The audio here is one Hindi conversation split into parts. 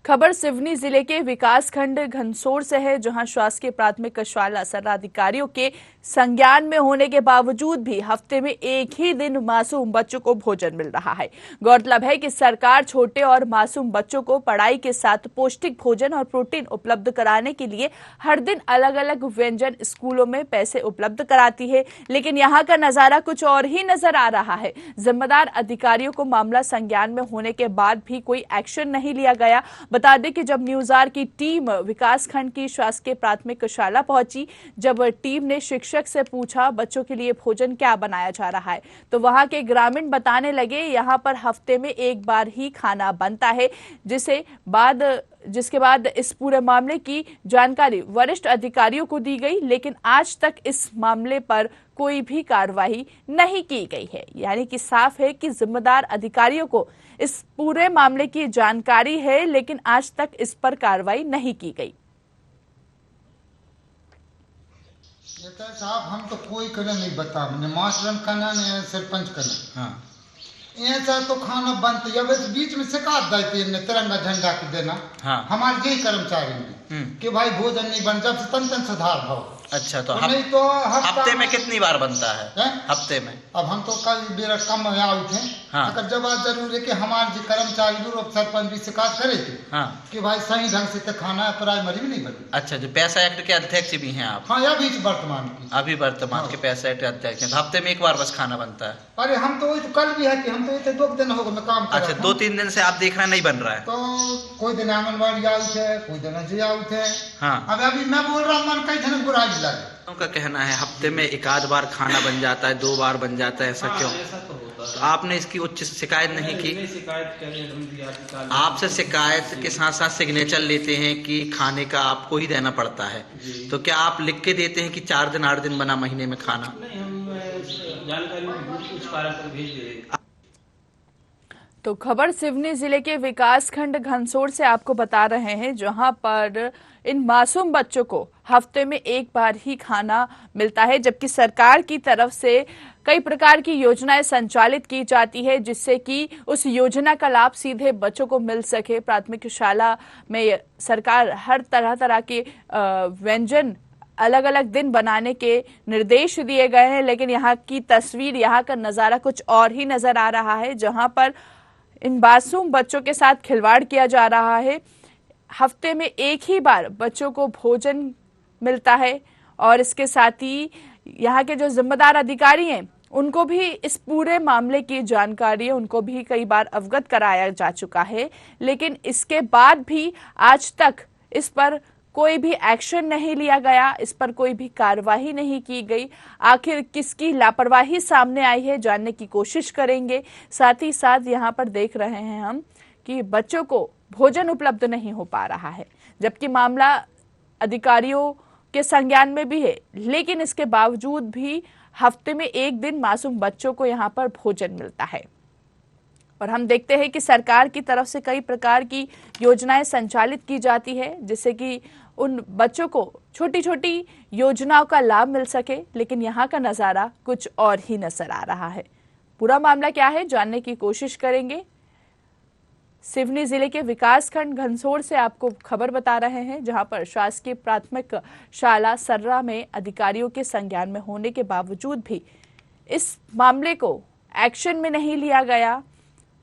खबर सिवनी जिले के विकासखंड घनसोर से है, जहां शासकीय प्राथमिक शाला सर्रा अधिकारियों के संज्ञान में होने के बावजूद भी हफ्ते में एक ही दिन मासूम बच्चों को भोजन मिल रहा है। गौरतलब है कि सरकार छोटे और मासूम बच्चों को पढ़ाई के साथ पौष्टिक भोजन और प्रोटीन उपलब्ध कराने के लिए हर दिन अलग अलग व्यंजन स्कूलों में पैसे उपलब्ध कराती है, लेकिन यहाँ का नजारा कुछ और ही नजर आ रहा है। जिम्मेदार अधिकारियों को मामला संज्ञान में होने के बाद भी कोई एक्शन नहीं लिया गया। बता दें कि जब न्यूज़ की टीम विकासखंड की शासकीय प्राथमिक शाला पहुंची, जब टीम ने शिक्षक से पूछा बच्चों के लिए भोजन क्या बनाया जा रहा है, तो वहां के ग्रामीण बताने लगे यहां पर हफ्ते में एक बार ही खाना बनता है, जिसके बाद इस पूरे मामले की जानकारी वरिष्ठ अधिकारियों को दी गई, लेकिन आज तक इस मामले पर कोई भी कार्रवाई नहीं की गई है। यानी कि साफ है कि जिम्मेदार अधिकारियों को इस पूरे मामले की जानकारी है, लेकिन आज तक इस पर कार्रवाई नहीं की गई। साहब हम तो कोई करे नहीं बता, मास्टर खाना ने सरपंच करना। हाँ ऐसा तो खाना बनता है, बस बीच में शिकायत देती है तिरंगा झंडा के देना। हाँ हमारे यही कर्मचारी ने कि भाई भोजन नहीं बन, जब से तन सुधार हो। अच्छा तो नहीं तो हफ्ते में कितनी बार बनता है? हफ्ते में अब हम तो कल बेरा कम आए थे। हाँ। अगर जब जरूर है कि हमारे जो कर्मचारी सरपंच भी शिकायत करे थे। हाँ। कि भाई सही ढंग से तो खाना प्राइमरी भी नहीं बनी। अच्छा, जो पैसा एक्ट के अध्यक्ष भी हैं आप? हाँ अभी वर्तमान की अभी वर्तमान के पैसा एक्ट अध्यक्ष हैं, तो हफ्ते में एक बार बस खाना बनता है? अरे हम तो कल भी है कि हम तो 2 दिन हो गए मैं काम कर। अच्छा 2-3 दिन से आप देख रहे नहीं बन रहा है? तो कोई दिन आंगनबाड़ी आउट है, कोई दिन जी आउट है। हाँ अब अभी मैं बोल रहा हूँ मन कई दिन बुराई लगे। उनका कहना है हफ्ते में एक आध बार खाना बन जाता है, 2 बार बन जाता है, ऐसा क्यों? ऐसा तो होता है। तो आपने इसकी उच्च शिकायत नहीं की? आपसे शिकायत के साथ साथ सिग्नेचर लेते हैं कि खाने का आपको ही देना पड़ता है, तो क्या आप लिख के देते हैं कि 4 दिन 8 दिन बना महीने में खाना? नहीं, हम जानकारी कुछ कारण पर भेज दे। तो खबर सिवनी जिले के विकासखंड घनसोर से आपको बता रहे हैं, जहां पर इन मासूम बच्चों को हफ्ते में एक बार ही खाना मिलता है, जबकि सरकार की तरफ से कई प्रकार की योजनाएं संचालित की जाती है, जिससे कि उस योजना का लाभ सीधे बच्चों को मिल सके। प्राथमिक शाला में सरकार हर तरह के व्यंजन अलग अलग दिन बनाने के निर्देश दिए गए हैं, लेकिन यहाँ की तस्वीर, यहाँ का नज़ारा कुछ और ही नजर आ रहा है, जहाँ पर इन मासूम बच्चों के साथ खिलवाड़ किया जा रहा है। हफ्ते में एक ही बार बच्चों को भोजन मिलता है और इसके साथ ही यहाँ के जो जिम्मेदार अधिकारी हैं उनको भी इस पूरे मामले की जानकारी है, उनको भी कई बार अवगत कराया जा चुका है, लेकिन इसके बाद भी आज तक इस पर कोई भी एक्शन नहीं लिया गया, इस पर कोई भी कार्रवाई नहीं की गई। आखिर किसकी लापरवाही सामने आई है, जानने की कोशिश करेंगे। साथ ही साथ यहाँ पर देख रहे हैं हम कि बच्चों को भोजन उपलब्ध नहीं हो पा रहा है, जबकि मामला अधिकारियों के संज्ञान में भी है, लेकिन इसके बावजूद भी हफ्ते में एक दिन मासूम बच्चों को यहाँ पर भोजन मिलता है। और हम देखते हैं कि सरकार की तरफ से कई प्रकार की योजनाएं संचालित की जाती है, जिससे कि उन बच्चों को छोटी छोटी योजनाओं का लाभ मिल सके, लेकिन यहाँ का नज़ारा कुछ और ही नजर आ रहा है। पूरा मामला क्या है जानने की कोशिश करेंगे। सिवनी जिले के विकासखंड घनसोर से आपको खबर बता रहे हैं, जहां पर शासकीय प्राथमिक शाला सर्रा में अधिकारियों के संज्ञान में होने के बावजूद भी इस मामले को एक्शन में नहीं लिया गया।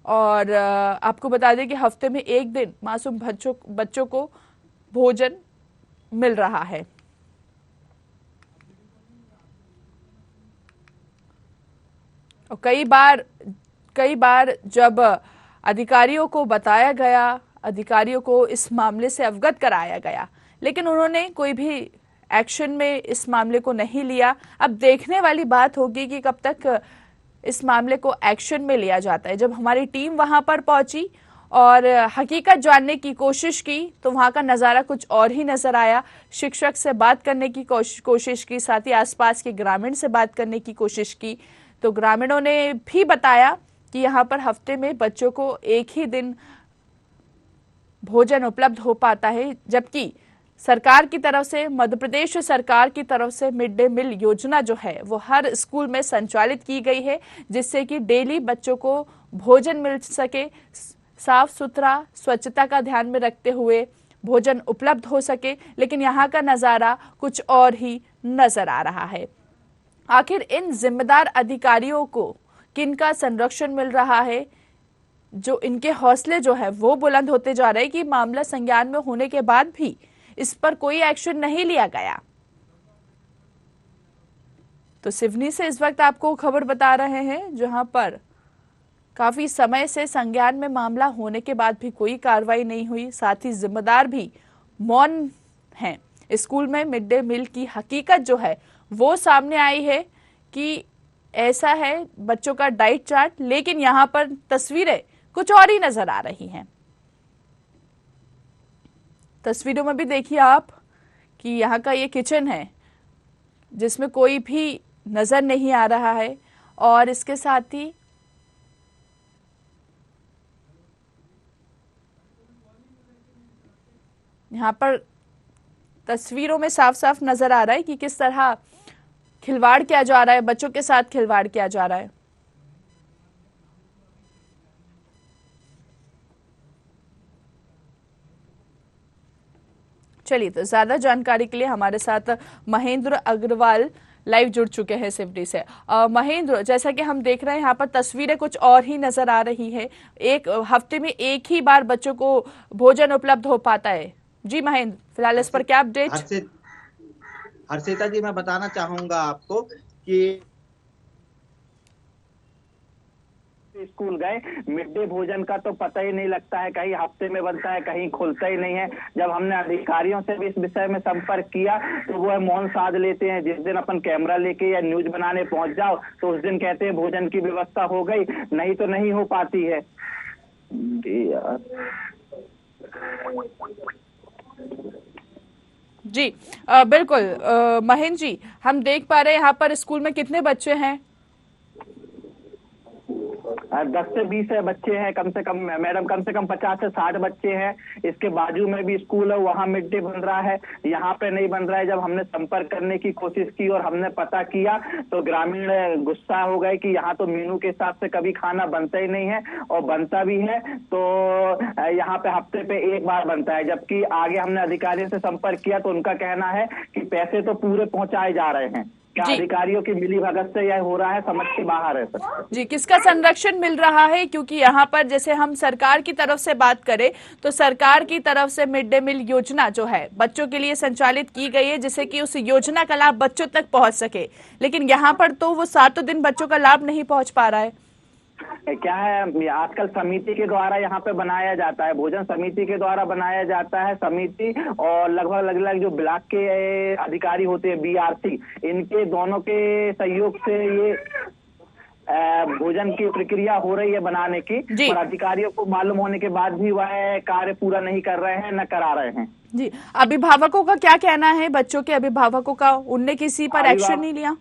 और आपको बता दें कि हफ्ते में एक दिन मासूम बच्चों को भोजन मिल रहा है। और कई बार जब अधिकारियों को बताया गया, अधिकारियों को इस मामले से अवगत कराया गया, लेकिन उन्होंने कोई भी एक्शन में इस मामले को नहीं लिया। अब देखने वाली बात होगी कि कब तक इस मामले को एक्शन में लिया जाता है। जब हमारी टीम वहां पर पहुंची और हकीकत जानने की कोशिश की, तो वहां का नज़ारा कुछ और ही नजर आया। शिक्षक से बात करने की कोशिश की, साथ ही आसपास के ग्रामीण से बात करने की कोशिश की, तो ग्रामीणों ने भी बताया कि यहाँ पर हफ्ते में बच्चों को एक ही दिन भोजन उपलब्ध हो पाता है, जबकि सरकार की तरफ से, मध्य प्रदेश सरकार की तरफ से मिड डे मील योजना जो है वो हर स्कूल में संचालित की गई है, जिससे कि डेली बच्चों को भोजन मिल सके। साफ सुथरा स्वच्छता का ध्यान में रखते हुए भोजन उपलब्ध हो सके, लेकिन यहाँ का नज़ारा कुछ और ही नजर आ रहा है। आखिर इन जिम्मेदार अधिकारियों को किनका संरक्षण मिल रहा है, जो इनके हौसले जो है वो बुलंद होते जा रहे हैं कि मामला संज्ञान में होने के बाद भी इस पर कोई एक्शन नहीं लिया गया। तो सिवनी से इस वक्त आपको खबर बता रहे हैं, जहां पर काफी समय से संज्ञान में मामला होने के बाद भी कोई कार्रवाई नहीं हुई, साथ ही जिम्मेदार भी मौन हैं। स्कूल में मिड डे मील की हकीकत जो है वो सामने आई है कि ऐसा है बच्चों का डाइट चार्ट, लेकिन यहाँ पर तस्वीरें कुछ और ही नजर आ रही हैं। तस्वीरों में भी देखिए आप कि यहाँ का ये किचन है जिसमें कोई भी नजर नहीं आ रहा है, और इसके साथ ही यहाँ पर तस्वीरों में साफ साफ नजर आ रहा है कि किस तरह खिलवाड़ किया जा रहा है, बच्चों के साथ खिलवाड़ किया जा रहा है। चलिए, तो ज्यादा जानकारी के लिए हमारे साथ महेंद्र अग्रवाल लाइव जुड़ चुके हैं सिवनी से। महेंद्र, जैसा कि हम देख रहे हैं यहाँ पर तस्वीरें कुछ और ही नजर आ रही है। एक हफ्ते में एक ही बार बच्चों को भोजन उपलब्ध हो पाता है। जी महेंद्र, फिलहाल इस पर क्या अपडेट? हर्षिता जी, मैं बताना चाहूंगा आपको कि स्कूल गए, मिड डे भोजन का तो पता ही नहीं लगता है, कहीं हफ्ते में बनता है, कहीं खुलता ही नहीं है। जब हमने अधिकारियों से भी इस विषय में संपर्क किया तो वो मौन साध लेते हैं। जिस दिन अपन कैमरा लेके या न्यूज बनाने पहुंच जाओ तो उस दिन कहते हैं भोजन की व्यवस्था हो गई, नहीं तो नहीं हो पाती है। जी बिल्कुल महेंद्र जी, हम देख पा रहे हैं यहाँ पर स्कूल में कितने बच्चे हैं? 10 से 20 बच्चे हैं कम से कम मैडम, कम से कम 50 से 60 बच्चे हैं। इसके बाजू में भी स्कूल है, वहाँ मिड डे बन रहा है, यहाँ पे नहीं बन रहा है। जब हमने संपर्क करने की कोशिश की और हमने पता किया तो ग्रामीण गुस्सा हो गए कि यहाँ तो मेनू के हिसाब से कभी खाना बनता ही नहीं है, और बनता भी है तो यहाँ पे हफ्ते पे एक बार बनता है। जबकि आगे हमने अधिकारियों से संपर्क किया तो उनका कहना है कि पैसे तो पूरे पहुंचाए जा रहे हैं। क्या अधिकारियों की मिली भगत से यह हो रहा है, समझ के बाहर है सर। जी, किसका संरक्षण मिल रहा है? क्योंकि यहाँ पर जैसे हम सरकार की तरफ से बात करें तो सरकार की तरफ से मिड डे मील योजना जो है बच्चों के लिए संचालित की गई है, जिससे कि उस योजना का लाभ बच्चों तक पहुंच सके, लेकिन यहाँ पर तो वो 7 दिन बच्चों का लाभ नहीं पहुंच पा रहा है। क्या है, आजकल समिति के द्वारा यहाँ पे बनाया जाता है, भोजन समिति के द्वारा बनाया जाता है। समिति और लगभग जो ब्लॉक के अधिकारी होते हैं BRC, इनके दोनों के सहयोग से ये भोजन की प्रक्रिया हो रही है बनाने की, और अधिकारियों को मालूम होने के बाद भी वह कार्य पूरा नहीं कर रहे हैं, न करा रहे हैं। जी, अभिभावकों का क्या कहना है? बच्चों के अभिभावकों का, उनने किसी पर एक्शन नहीं लिया?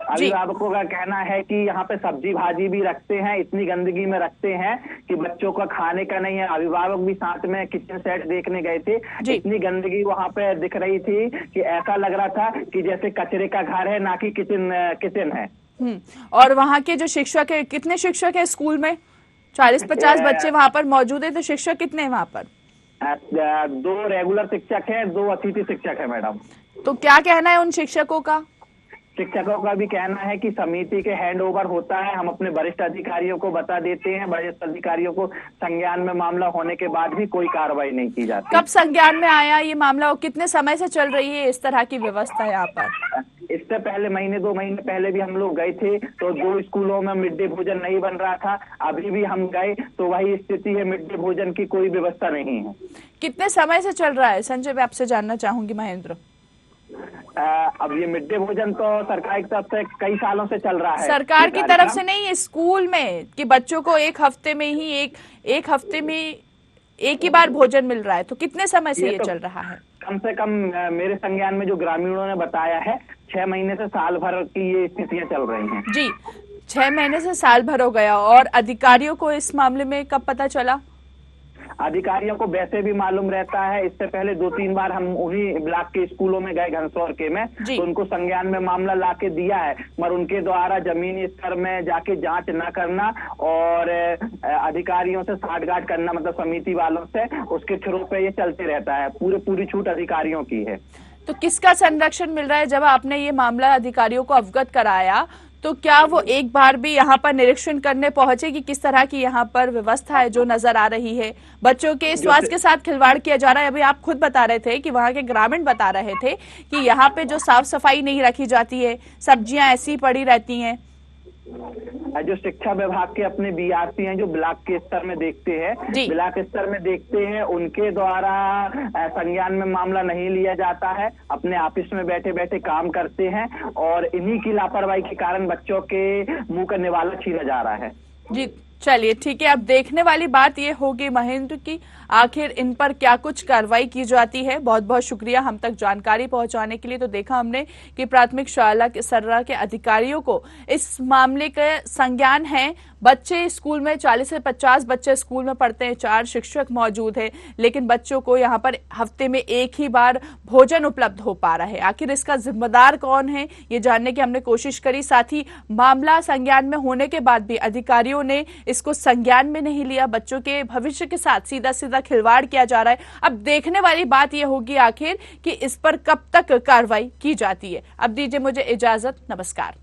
अभिभावकों का कहना है कि यहाँ पे सब्जी भाजी भी रखते हैं, इतनी गंदगी में रखते हैं कि बच्चों का खाने का नहीं है। अभिभावक भी साथ में किचन सेट देखने गए थे, इतनी गंदगी वहाँ पे दिख रही थी कि ऐसा लग रहा था कि जैसे कचरे का घर है, ना कि किचन है। और वहाँ के जो शिक्षक है, कितने शिक्षक है स्कूल में? 40-50 बच्चे वहाँ पर मौजूद है, तो शिक्षक कितने हैं वहाँ पर? 2 रेगुलर शिक्षक है, 2 अतिथि शिक्षक है मैडम। तो क्या कहना है उन शिक्षकों का? शिक्षकों का भी कहना है कि समिति के हैंड ओवर होता है, हम अपने वरिष्ठ अधिकारियों को बता देते हैं, वरिष्ठ अधिकारियों को संज्ञान में मामला होने के बाद भी कोई कार्रवाई नहीं की जाती। कब संज्ञान में आया ये मामला और कितने समय से चल रही है इस तरह की व्यवस्था यहाँ पर? इससे पहले 2 महीने पहले भी हम लोग गए थे तो 2 स्कूलों में मिड डे भोजन नहीं बन रहा था। अभी भी हम गए तो वही स्थिति है, मिड डे भोजन की कोई व्यवस्था नहीं है। कितने समय से चल रहा है संजय, मैं आपसे जानना चाहूंगी महेंद्र? अब ये मिड डे भोजन तो सरकार की तरफ से कई सालों से चल रहा है। सरकार की तरफ से नहीं है, स्कूल में कि बच्चों को एक हफ्ते में एक ही बार भोजन मिल रहा है, तो कितने समय से ये चल रहा है? कम से कम मेरे संज्ञान में जो ग्रामीणों ने बताया है 6 महीने से साल भर की ये स्थितियां चल रही हैं। जी, 6 महीने से साल भर हो गया। और अधिकारियों को इस मामले में कब पता चला? अधिकारियों को वैसे भी मालूम रहता है। इससे पहले 2-3 बार हम उन्हीं ब्लॉक के स्कूलों में गए, घनसौर के में, तो उनको संज्ञान में मामला ला के दिया है, मगर उनके द्वारा जमीनी स्तर में जाके जांच न करना और अधिकारियों से साठगांठ करना, मतलब समिति वालों से, उसके थ्रू पे ये चलते रहता है। पूरी छूट अधिकारियों की है। तो किसका संरक्षण मिल रहा है? जब आपने ये मामला अधिकारियों को अवगत कराया तो क्या वो एक बार भी यहाँ पर निरीक्षण करने पहुंचे कि किस तरह की यहाँ पर व्यवस्था है जो नजर आ रही है? बच्चों के स्वास्थ्य के साथ खिलवाड़ किया जा रहा है। अभी आप खुद बता रहे थे कि वहाँ के ग्रामीण बता रहे थे कि यहाँ पे जो साफ सफाई नहीं रखी जाती है, सब्जियां ऐसी पड़ी रहती हैं। जो शिक्षा विभाग के अपने बीआरसी हैं, जो ब्लॉक के स्तर में देखते हैं, ब्लॉक स्तर में देखते हैं, उनके द्वारा संज्ञान में मामला नहीं लिया जाता है। अपने ऑफिस में बैठे बैठे काम करते हैं और इन्हीं की लापरवाही के कारण बच्चों के मुंह का निवाला छीना जा रहा है। जी चलिए ठीक है। अब देखने वाली बात ये होगी महेंद्र की आखिर इन पर क्या कुछ कार्रवाई की जाती है। बहुत बहुत शुक्रिया हम तक जानकारी पहुंचाने के लिए। तो देखा हमने कि प्राथमिक शाला के सर्रा के अधिकारियों को इस मामले के संज्ञान है। बच्चे स्कूल में 40 से 50 बच्चे स्कूल में पढ़ते हैं, 4 शिक्षक मौजूद है, लेकिन बच्चों को यहाँ पर हफ्ते में एक ही बार भोजन उपलब्ध हो पा रहा है। आखिर इसका जिम्मेदार कौन है ये जानने की हमने कोशिश करी। साथ ही मामला संज्ञान में होने के बाद भी अधिकारियों ने इसको संज्ञान में नहीं लिया। बच्चों के भविष्य के साथ सीधा सीधा खिलवाड़ किया जा रहा है। अब देखने वाली बात यह होगी आखिर कि इस पर कब तक कार्रवाई की जाती है। अब दीजिए मुझे इजाजत, नमस्कार।